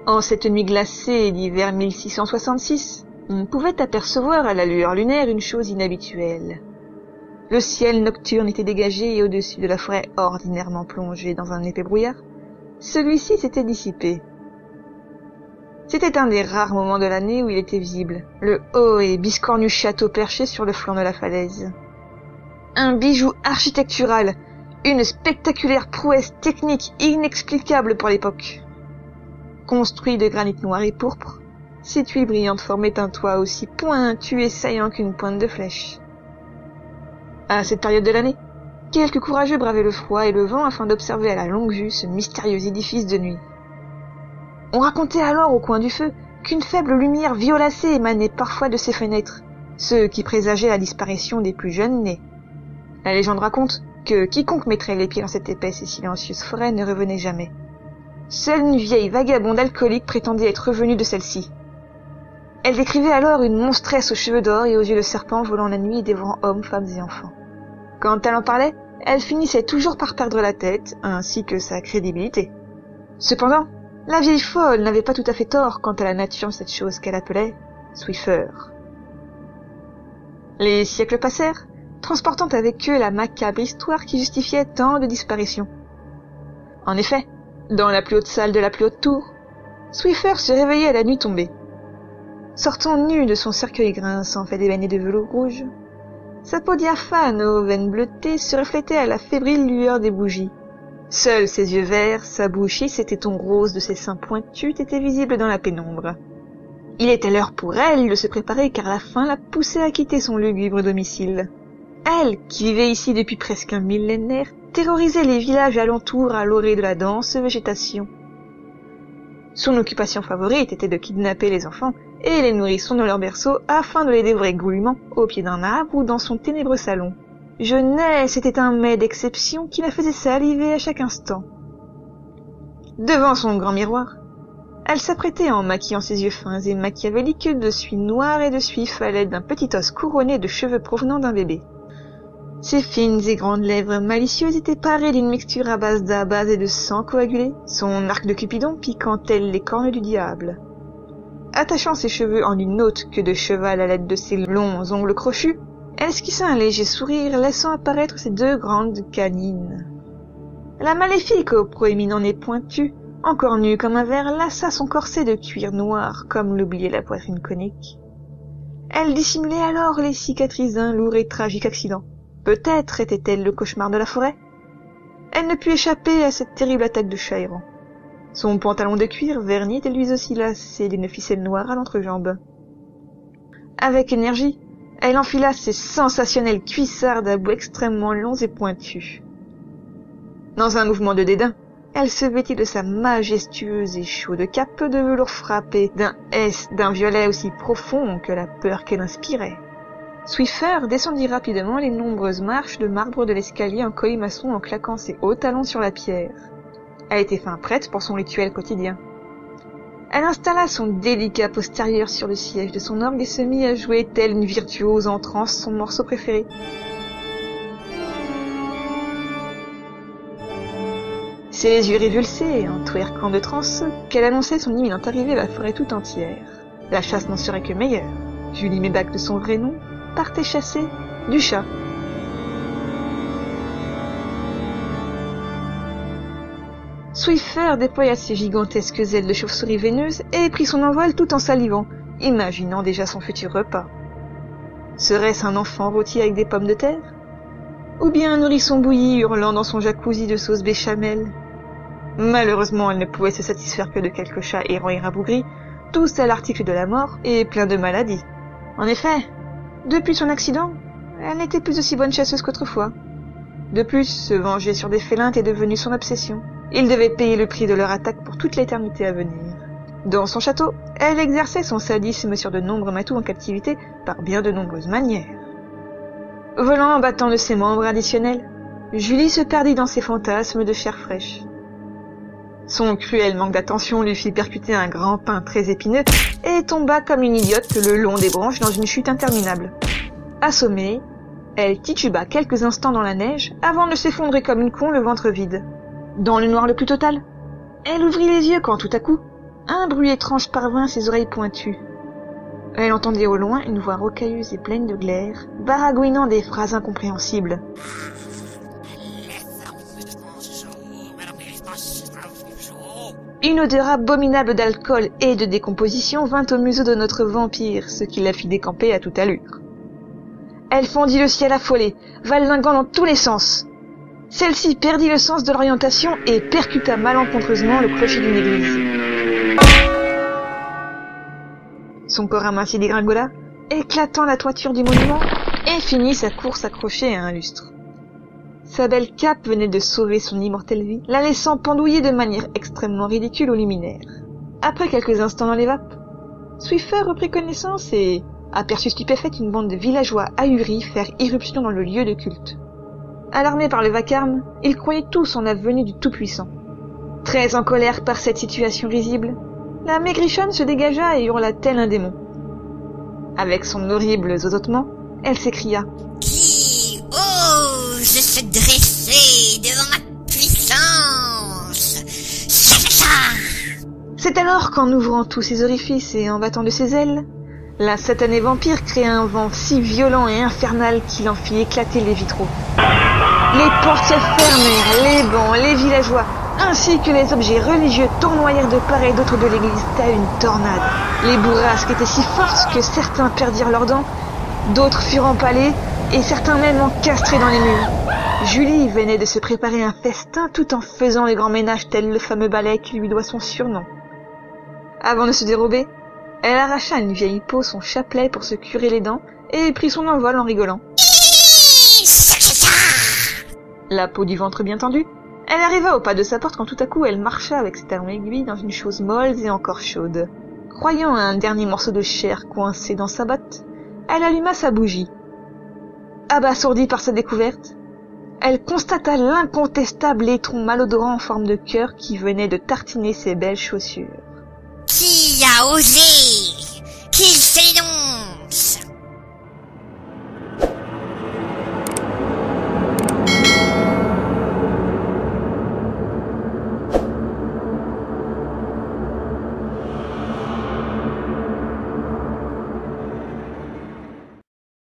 En cette nuit glacée d'hiver 1666, on pouvait apercevoir à la lueur lunaire une chose inhabituelle. Le ciel nocturne était dégagé et au-dessus de la forêt ordinairement plongée dans un épais brouillard, celui-ci s'était dissipé. C'était un des rares moments de l'année où il était visible, le haut et biscornu château perché sur le flanc de la falaise. Un bijou architectural, une spectaculaire prouesse technique inexplicable pour l'époque. Construit de granit noir et pourpre, ses tuiles brillantes formaient un toit aussi pointu et saillant qu'une pointe de flèche. À cette période de l'année, quelques courageux bravaient le froid et le vent afin d'observer à la longue vue ce mystérieux édifice de nuit. On racontait alors au coin du feu qu'une faible lumière violacée émanait parfois de ses fenêtres, ce qui présageait la disparition des plus jeunes nés. La légende raconte que quiconque mettrait les pieds dans cette épaisse et silencieuse forêt ne revenait jamais. Seule une vieille vagabonde alcoolique prétendait être revenue de celle-ci. Elle décrivait alors une monstresse aux cheveux d'or et aux yeux de serpent volant la nuit et dévorant hommes, femmes et enfants. Quand elle en parlait, elle finissait toujours par perdre la tête, ainsi que sa crédibilité. Cependant, la vieille folle n'avait pas tout à fait tort quant à la nature de cette chose qu'elle appelait Swiffer. Les siècles passèrent, transportant avec eux la macabre histoire qui justifiait tant de disparitions. En effet, dans la plus haute salle de la plus haute tour, Swiffer se réveillait à la nuit tombée. Sortant nu de son cercueil grinçant fait d'ébenés de velours rouge, sa peau diaphane aux veines bleutées se reflétait à la fébrile lueur des bougies. Seuls ses yeux verts, sa bouche et ses tétons roses de ses seins pointus étaient visibles dans la pénombre. Il était l'heure pour elle de se préparer car la faim la poussait à quitter son lugubre domicile. Elle, qui vivait ici depuis presque un millénaire, terrorisait les villages alentours à l'orée de la dense végétation. Son occupation favorite était de kidnapper les enfants et les nourrissons dans leur berceau afin de les dévorer goulûment au pied d'un arbre ou dans son ténébreux salon. Jeunesse était un mets d'exception qui la faisait saliver à chaque instant. Devant son grand miroir, elle s'apprêtait en maquillant ses yeux fins et machiavéliques de suie noire et de suif à l'aide d'un petit os couronné de cheveux provenant d'un bébé. Ses fines et grandes lèvres malicieuses étaient parées d'une mixture à base d'abaz et de sang coagulé, son arc de Cupidon piquant tel les cornes du diable. Attachant ses cheveux en une autre queue de cheval à l'aide de ses longs ongles crochus, elle esquissa un léger sourire laissant apparaître ses deux grandes canines. La maléfique au proéminent nez pointu, encore nue comme un ver, lassa son corset de cuir noir comme l'oubliait la poitrine conique. Elle dissimulait alors les cicatrices d'un lourd et tragique accident. Peut-être était-elle le cauchemar de la forêt. Elle ne put échapper à cette terrible attaque de chat errant. Son pantalon de cuir verni était lui aussi lacé d'une ficelle noire à l'entrejambe. Avec énergie, elle enfila ses sensationnelles cuissardes à bout extrêmement longs et pointus. Dans un mouvement de dédain, elle se vêtit de sa majestueuse et chaude cape de velours frappé d'un violet aussi profond que la peur qu'elle inspirait. Swiffer descendit rapidement les nombreuses marches de marbre de l'escalier en colimaçon en claquant ses hauts talons sur la pierre. Elle était fin prête pour son rituel quotidien. Elle installa son délicat postérieur sur le siège de son orgue et se mit à jouer telle une virtuose en transe son morceau préféré. C'est les yeux révulsés, en twerkant de transe, qu'elle annonçait son imminente arrivée à la forêt tout entière. La chasse n'en serait que meilleure. Julie Mébac de son vrai nom partait chasser du chat. Swiffer déploya ses gigantesques ailes de chauve-souris veineuses et prit son envol tout en salivant, imaginant déjà son futur repas. Serait-ce un enfant rôti avec des pommes de terre? Ou bien un nourrisson bouilli hurlant dans son jacuzzi de sauce béchamel? Malheureusement, elle ne pouvait se satisfaire que de quelques chats errants et rabougris, tous à l'article de la mort et pleins de maladies. En effet, depuis son accident, elle n'était plus aussi bonne chasseuse qu'autrefois. De plus, se venger sur des félins était devenu son obsession. Il devait payer le prix de leur attaque pour toute l'éternité à venir. Dans son château, elle exerçait son sadisme sur de nombreux matous en captivité par bien de nombreuses manières. Volant en battant de ses membres additionnels, Julie se perdit dans ses fantasmes de chair fraîche. Son cruel manque d'attention lui fit percuter un grand pin très épineux et tomba comme une idiote le long des branches dans une chute interminable. Assommée, elle tituba quelques instants dans la neige avant de s'effondrer comme une con le ventre vide. Dans le noir le plus total, elle ouvrit les yeux quand tout à coup, Un bruit étrange parvint à ses oreilles pointues. Elle entendait au loin une voix rocailleuse et pleine de glaire, baragouinant des phrases incompréhensibles. Une odeur abominable d'alcool et de décomposition vint au museau de notre vampire, ce qui la fit décamper à toute allure. Elle fendit le ciel affolée, valdinguant dans tous les sens. Celle-ci perdit le sens de l'orientation et percuta malencontreusement le clocher d'une église. Son corps aminci dégringola, éclatant la toiture du monument, et finit sa course accrochée à un lustre. Sa belle cape venait de sauver son immortelle vie, la laissant pendouiller de manière extrêmement ridicule au luminaire. Après quelques instants dans les vapes, Swiffer reprit connaissance et aperçut stupéfaite une bande de villageois ahuris faire irruption dans le lieu de culte. Alarmés par le vacarme, ils croyaient tous en la venue du Tout-Puissant. Très en colère par cette situation risible, la maigrichonne se dégagea et hurla tel un démon. Avec son horrible zozotement, elle s'écria « Qui ose se dresser devant ma puissance ?» C'est alors qu'en ouvrant tous ses orifices et en battant de ses ailes, la satanée vampire créa un vent si violent et infernal qu'il en fit éclater les vitraux. Les portes se fermèrent, les bancs, les villageois, ainsi que les objets religieux tournoyèrent de part et d'autre de l'église telle une tornade. Les bourrasques étaient si fortes que certains perdirent leurs dents, d'autres furent empalés et certains même encastrés dans les murs. Julie venait de se préparer un festin tout en faisant le grand ménage tel le fameux balai qui lui doit son surnom. Avant de se dérober, elle arracha à une vieille peau son chapelet pour se curer les dents et prit son envol en rigolant. La peau du ventre bien tendue, elle arriva au pas de sa porte quand tout à coup elle marcha avec ses talons aiguilles dans une chose molle et encore chaude. Croyant à un dernier morceau de chair coincé dans sa botte, elle alluma sa bougie. Abasourdie par sa découverte, elle constata l'incontestable étron malodorant en forme de cœur qui venait de tartiner ses belles chaussures. Qui a osé? Qu'il se les